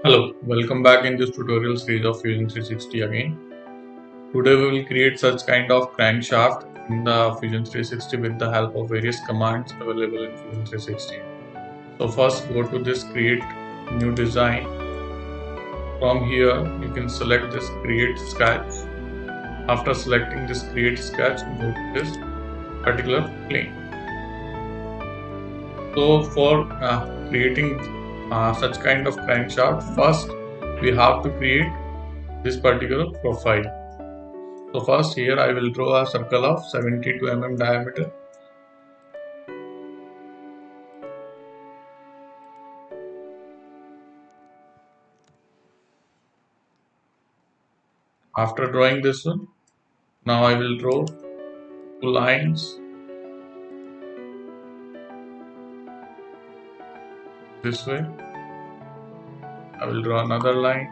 Hello, welcome back in this tutorial series of Fusion 360 again. Today we will create such kind of crankshaft in the Fusion 360 with the help of various commands available in Fusion 360. So first go to this create new design. From here you can select this create sketch. After selecting this create sketch, go to this particular plane. So for creating such kind of crankshaft, first we have to create this particular profile. So first here I will draw a circle of 72 mm diameter. After drawing this one, now I will draw two lines this way. I will draw another line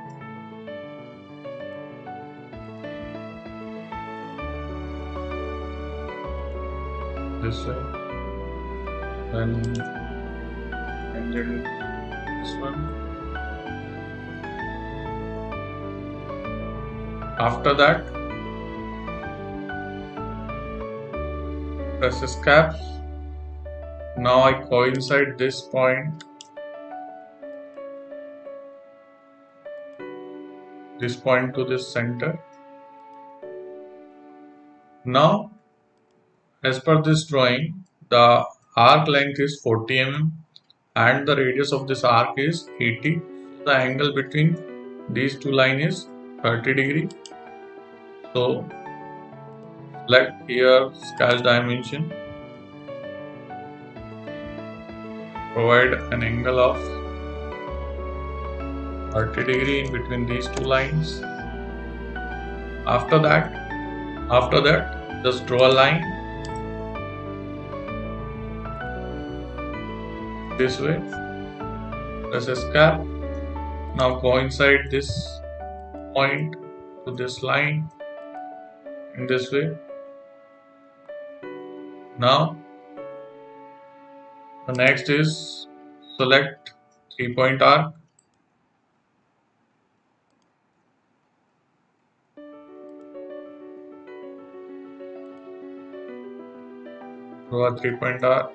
this way. Then ended this one. After that, press escape. Now I coincide this point to this center. Now, as per this drawing, the arc length is 40 mm and the radius of this arc is 80. The angle between these two lines is 30 degree. So select here sketch dimension, provide an angle of 30 degree in between these two lines. After that just draw a line this way, press escape. Now coincide this point to this line in this way. Now the next is select 3-point arc. Draw a 3-point arc.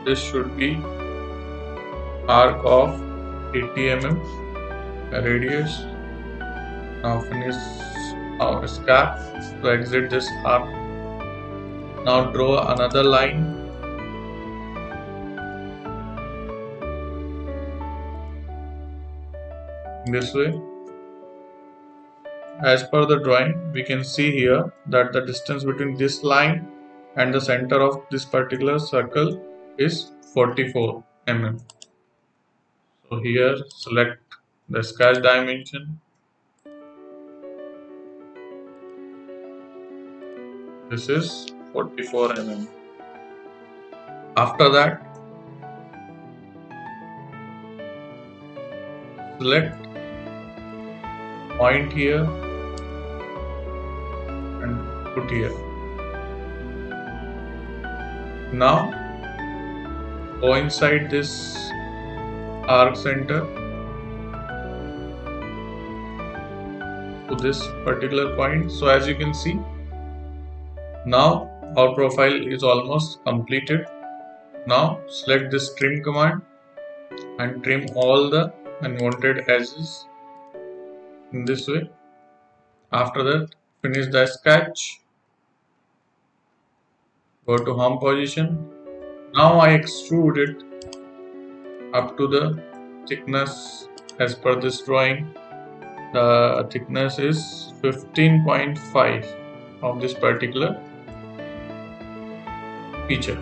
This should be arc of 80 mm radius. Now finish our escape to exit this arc. Now draw another line this way. As per the drawing, we can see here that the distance between this line and the center of this particular circle is 44 mm. So here select the sketch dimension. This is 44 mm. After that, select point here and put here. Now coincide this arc center to this particular point. So as you can see, now our profile is almost completed. Now select this trim command and trim all the unwanted edges in this way. After that, finish the sketch. Go to home position. Now I extrude it up to the thickness as per this drawing. The thickness is 15.5 of this particular feature.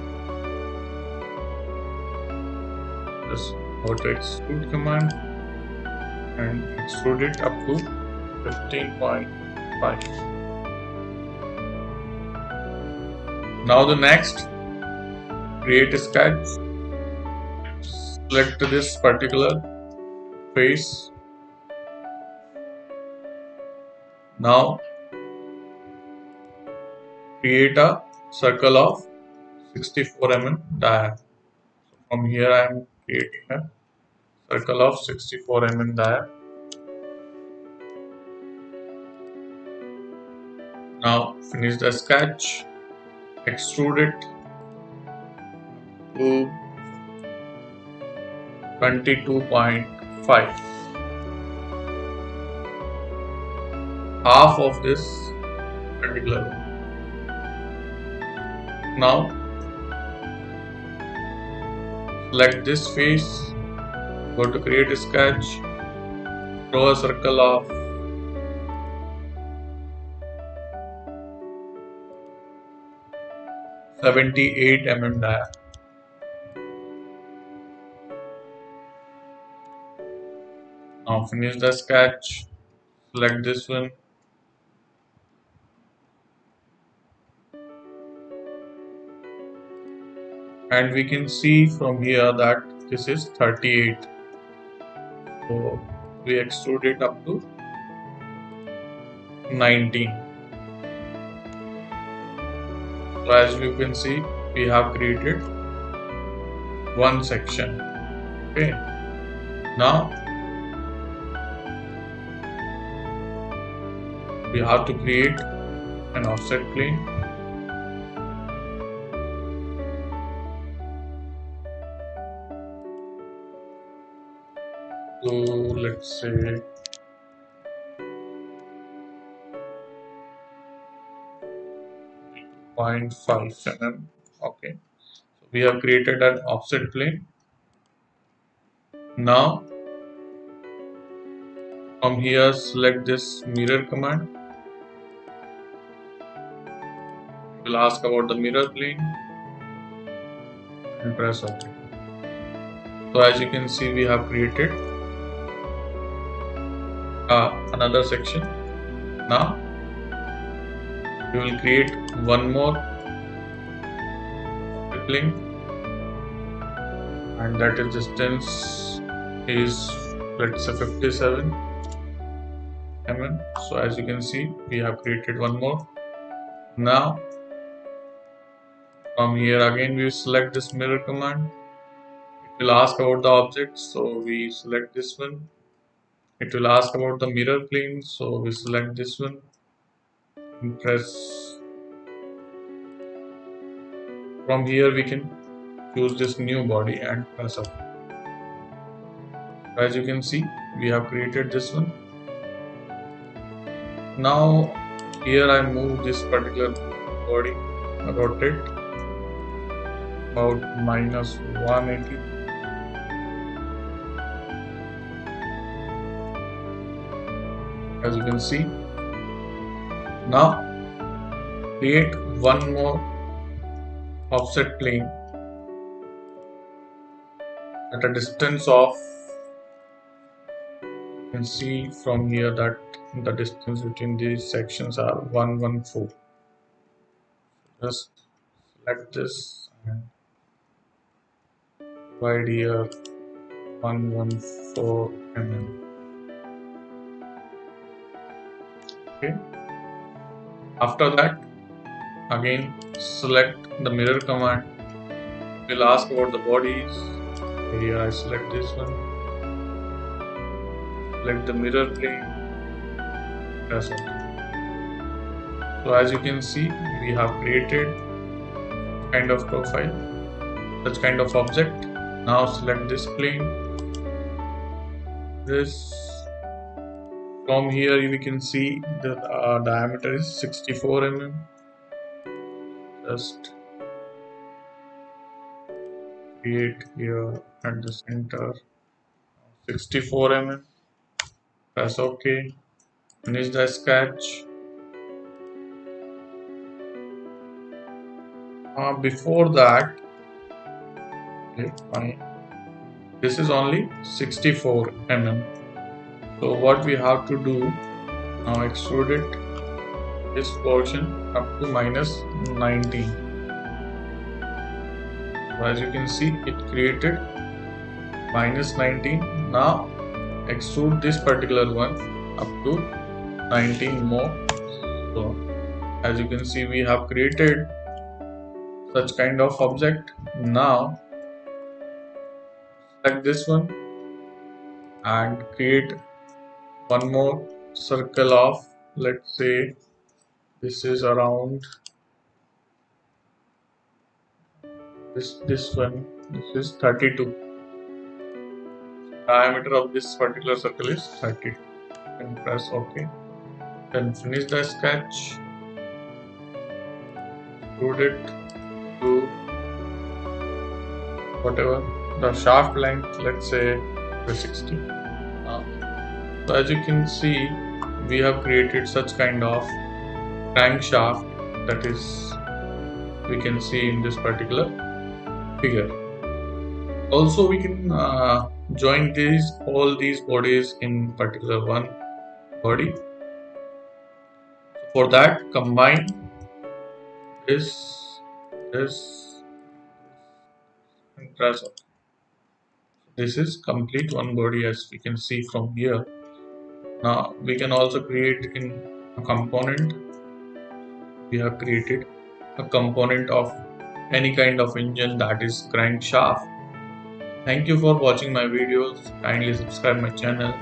Just go to extrude command and extrude it up to 15.5. Now the next, create a sketch. Select this particular face. Now create a circle of 64 mm dia. So from here I am creating a circle of 64 mm dia. Now finish the sketch, extrude it to 22.5, half of this particular one. Now select this face, go to create a sketch, draw a circle of 78 mm dia. Now finish the sketch, select this one, and we can see from here that this is 38. So we extrude it up to 19. So as you can see, we have created one section. Okay. Now we have to create an offset plane. So let's say 0.5 mm. Okay. So we have created an offset plane. Now from here select this mirror command. We'll ask about the mirror plane and press OK. So as you can see, we have created another section. Now we will create one more plane, and that is distance is, let's say, 57 mm. So as you can see, we have created one more. Now from here again we select this mirror command. It will ask about the object, so we select this one. It will ask about the mirror plane, so we select this one and press. From here we can choose this new body and press up. As you can see, we have created this one. Now here I move this particular body, rotate about -180. As you can see, now create one more offset plane at a distance of, you can see from here that the distance between these sections are 114. Just select this and divide here 114 mm. Okay. After that, again select the mirror command. It will ask about the bodies. Here I select this one. Select the mirror plane. Press OK. So as you can see, we have created kind of profile, such kind of object. Now select this plane. This. From here we can see the diameter is 64 mm. Just create here at the center 64 mm. Press OK. Finish the sketch. Before that, okay, fine. This is only 64 mm. So what we have to do now, extrude it this portion up to -19. So as you can see, it created -19. Now extrude this particular one up to 19 more. So as you can see, we have created such kind of object. Now select this one and create one more circle of, let's say this is around this one, this is 32. Diameter of this particular circle is 32, and press OK. Then finish the sketch, extrude it to whatever the shaft length, let's say 60. So as you can see, we have created such kind of crankshaft, that is we can see in this particular figure. Also we can join all these bodies in particular one body. For that, combine this and press OK. This is complete one body, as we can see from here. Now we can also create in a component. We have created a component of any kind of engine, that is crankshaft. Thank you for watching my videos. Kindly subscribe my channel.